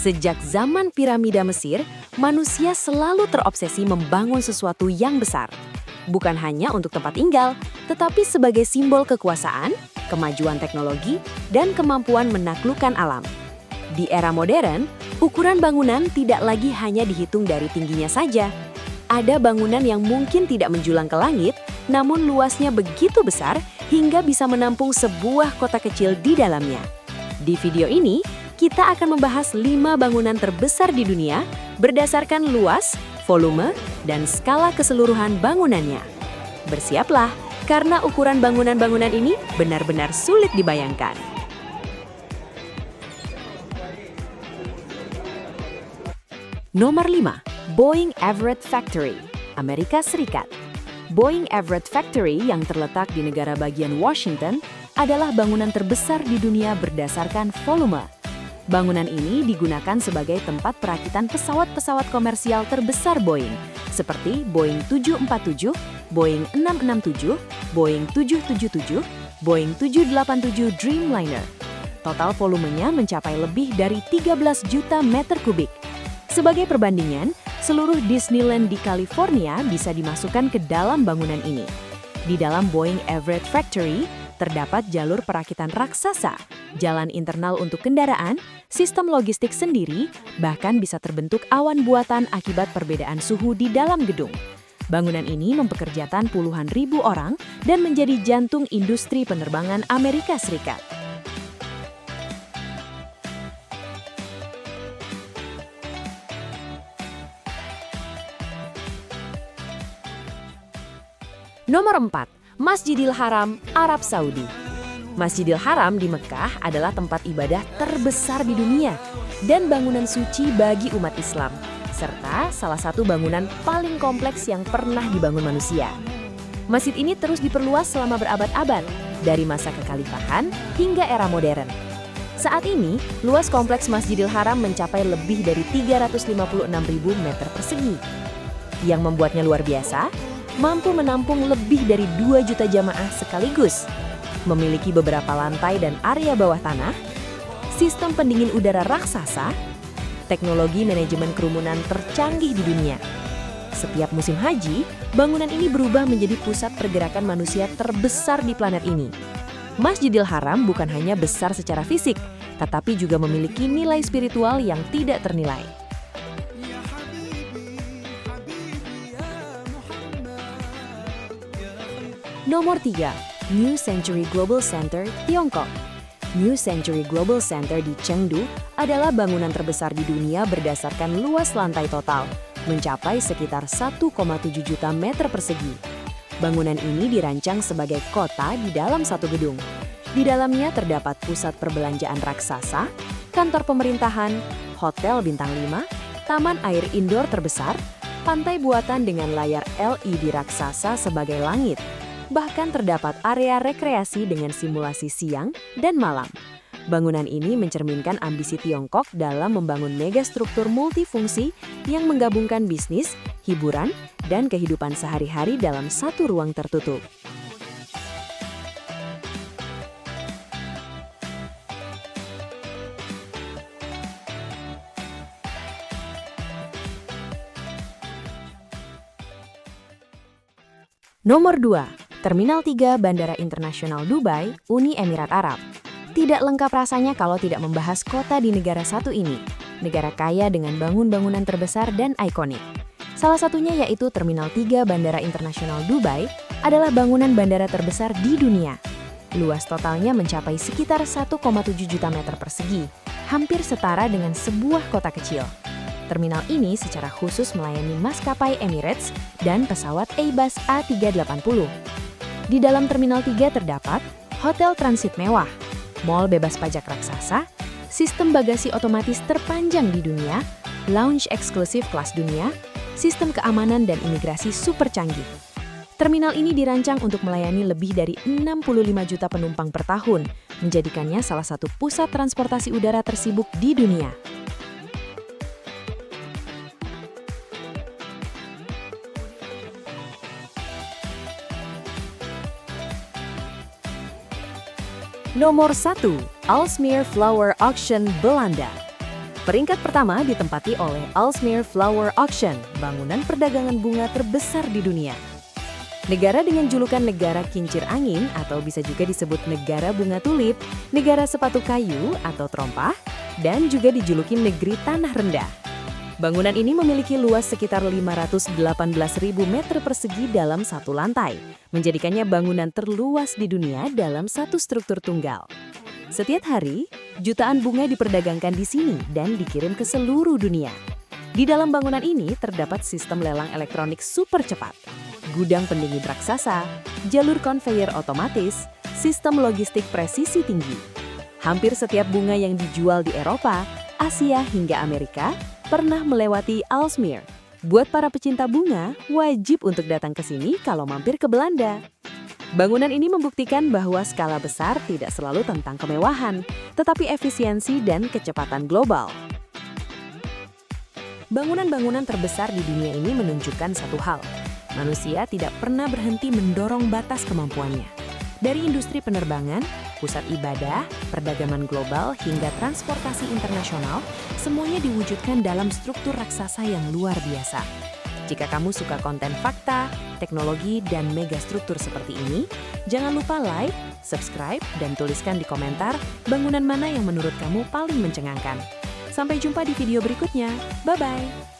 Sejak zaman piramida Mesir, manusia selalu terobsesi membangun sesuatu yang besar. Bukan hanya untuk tempat tinggal, tetapi sebagai simbol kekuasaan, kemajuan teknologi, dan kemampuan menaklukkan alam. Di era modern, ukuran bangunan tidak lagi hanya dihitung dari tingginya saja. Ada bangunan yang mungkin tidak menjulang ke langit, namun luasnya begitu besar hingga bisa menampung sebuah kota kecil di dalamnya. Di video ini, kita akan membahas 5 bangunan terbesar di dunia berdasarkan luas, volume, dan skala keseluruhan bangunannya. Bersiaplah, karena ukuran bangunan-bangunan ini benar-benar sulit dibayangkan. Nomor 5. Boeing Everett Factory, Amerika Serikat. Boeing Everett Factory yang terletak di negara bagian Washington adalah bangunan terbesar di dunia berdasarkan volume. Bangunan ini digunakan sebagai tempat perakitan pesawat-pesawat komersial terbesar Boeing, seperti Boeing 747, Boeing 667, Boeing 777, Boeing 787 Dreamliner. Total volumenya mencapai lebih dari 13 juta meter kubik. Sebagai perbandingan, seluruh Disneyland di California bisa dimasukkan ke dalam bangunan ini. Di dalam Boeing Everett Factory, terdapat jalur perakitan raksasa, jalan internal untuk kendaraan, sistem logistik sendiri, bahkan bisa terbentuk awan buatan akibat perbedaan suhu di dalam gedung. Bangunan ini mempekerjakan puluhan ribu orang dan menjadi jantung industri penerbangan Amerika Serikat. Nomor 4. Masjidil Haram, Arab Saudi. Masjidil Haram di Mekah adalah tempat ibadah terbesar di dunia dan bangunan suci bagi umat Islam, serta salah satu bangunan paling kompleks yang pernah dibangun manusia. Masjid ini terus diperluas selama berabad-abad, dari masa kekhalifahan hingga era modern. Saat ini, luas kompleks Masjidil Haram mencapai lebih dari 356.000 meter persegi. Yang membuatnya luar biasa, mampu menampung lebih dari 2 juta jamaah sekaligus, memiliki beberapa lantai dan area bawah tanah, sistem pendingin udara raksasa, teknologi manajemen kerumunan tercanggih di dunia. Setiap musim haji, bangunan ini berubah menjadi pusat pergerakan manusia terbesar di planet ini. Masjidil Haram bukan hanya besar secara fisik, tetapi juga memiliki nilai spiritual yang tidak ternilai. Nomor 3. New Century Global Center, Tiongkok. New Century Global Center di Chengdu adalah bangunan terbesar di dunia berdasarkan luas lantai total, mencapai sekitar 1,7 juta meter persegi. Bangunan ini dirancang sebagai kota di dalam satu gedung. Di dalamnya terdapat pusat perbelanjaan raksasa, kantor pemerintahan, hotel bintang 5, taman air indoor terbesar, pantai buatan dengan layar LED raksasa sebagai langit. Bahkan terdapat area rekreasi dengan simulasi siang dan malam. Bangunan ini mencerminkan ambisi Tiongkok dalam membangun megastruktur multifungsi yang menggabungkan bisnis, hiburan, dan kehidupan sehari-hari dalam satu ruang tertutup. Nomor 2. Terminal 3 Bandara Internasional Dubai, Uni Emirat Arab. Tidak lengkap rasanya kalau tidak membahas kota di negara satu ini, negara kaya dengan bangunan-bangunan terbesar dan ikonik. Salah satunya yaitu Terminal 3 Bandara Internasional Dubai adalah bangunan bandara terbesar di dunia. Luas totalnya mencapai sekitar 1,7 juta meter persegi, hampir setara dengan sebuah kota kecil. Terminal ini secara khusus melayani maskapai Emirates dan pesawat Airbus A380. Di dalam Terminal 3 terdapat hotel transit mewah, mall bebas pajak raksasa, sistem bagasi otomatis terpanjang di dunia, lounge eksklusif kelas dunia, sistem keamanan dan imigrasi super canggih. Terminal ini dirancang untuk melayani lebih dari 65 juta penumpang per tahun, menjadikannya salah satu pusat transportasi udara tersibuk di dunia. Nomor 1. Aalsmeer Flower Auction, Belanda. Peringkat pertama ditempati oleh Aalsmeer Flower Auction, bangunan perdagangan bunga terbesar di dunia. Negara dengan julukan negara kincir angin atau bisa juga disebut negara bunga tulip, negara sepatu kayu atau trompah, dan juga dijuluki negeri tanah rendah. Bangunan ini memiliki luas sekitar 518.000 meter persegi dalam satu lantai, menjadikannya bangunan terluas di dunia dalam satu struktur tunggal. Setiap hari, jutaan bunga diperdagangkan di sini dan dikirim ke seluruh dunia. Di dalam bangunan ini terdapat sistem lelang elektronik super cepat, gudang pendingin raksasa, jalur konveyor otomatis, sistem logistik presisi tinggi. Hampir setiap bunga yang dijual di Eropa, Asia hingga Amerika pernah melewati Aalsmeer. Buat para pecinta bunga, wajib untuk datang ke sini kalau mampir ke Belanda. Bangunan ini membuktikan bahwa skala besar tidak selalu tentang kemewahan, tetapi efisiensi dan kecepatan global. Bangunan-bangunan terbesar di dunia ini menunjukkan satu hal. Manusia tidak pernah berhenti mendorong batas kemampuannya. Dari industri penerbangan, pusat ibadah, perdagangan global, hingga transportasi internasional, semuanya diwujudkan dalam struktur raksasa yang luar biasa. Jika kamu suka konten fakta, teknologi, dan megastruktur seperti ini, jangan lupa like, subscribe, dan tuliskan di komentar bangunan mana yang menurut kamu paling mencengangkan. Sampai jumpa di video berikutnya. Bye-bye!